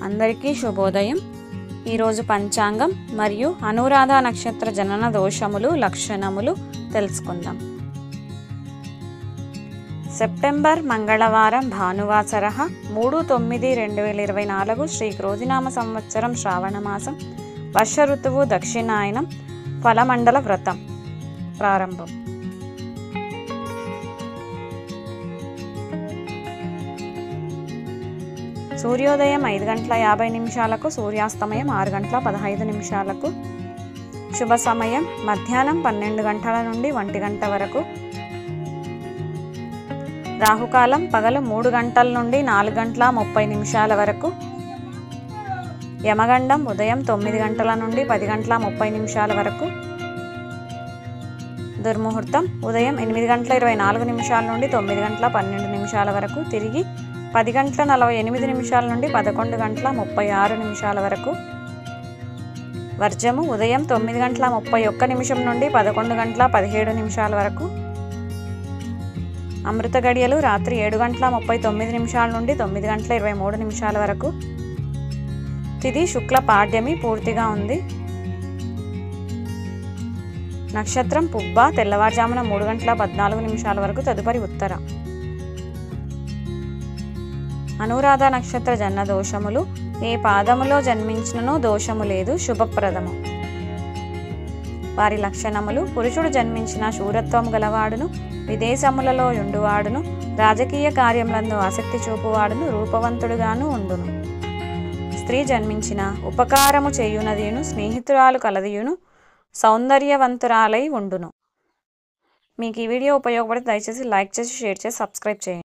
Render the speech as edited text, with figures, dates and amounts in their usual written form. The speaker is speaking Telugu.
అందరికీ శుభోదయం. ఈరోజు పంచాంగం మరియు అనురాధ నక్షత్ర జనన దోషములు లక్షణములు తెలుసుకుందాం. సెప్టెంబర్ మంగళవారం భానువాసర 3/9/2024 శ్రీ క్రోధినామ సంవత్సరం శ్రావణమాసం వర్ష ఋతువు దక్షిణాయనం ఫలమండల వ్రతం ప్రారంభం. సూర్యోదయం 5:50 సూర్యాస్తమయం 6:15 శుభ సమయం మధ్యాహ్నం 12 గంటల నుండి 1 గంట వరకు. రాహుకాలం పగలు 3 గంటల నుండి 4:30 వరకు. యమగండం ఉదయం 9 గంటల నుండి 10:30 వరకు. దుర్ముహూర్తం ఉదయం 8:24 నుండి 9:12 వరకు. తిరిగి 10:48 నుండి 11:36 వరకు. వర్జము ఉదయం 9:31 నుండి 11:17 వరకు. అమృత గడియలు రాత్రి 7:39 నుండి 9:23 వరకు. తిథి శుక్ల పాడ్యమి పూర్తిగా ఉంది. నక్షత్రం పుబ్బ తెల్లవారుజామున 3:14 వరకు. తదుపరి ఉత్తర. అనురాధ నక్షత్ర జన్మ దోషములు. ఏ పాదములో జన్మించిననో దోషము లేదు, శుభప్రదము. వారి లక్షణములు: పురుషుడు జన్మించిన శూరత్వము గలవాడును, విదేశములలో యుండువాడును, రాజకీయ కార్యములందు ఆసక్తి చూపువాడును, రూపవంతుడుగాను ఉండును. స్త్రీ జన్మించిన ఉపకారము చేయునదియును, స్నేహితురాలు కలదియును, సౌందర్యవంతురాలై ఉండును. మీకు ఈ వీడియో ఉపయోగపడితే దయచేసి లైక్ చేసి షేర్ చేసి సబ్స్క్రైబ్ చేయండి.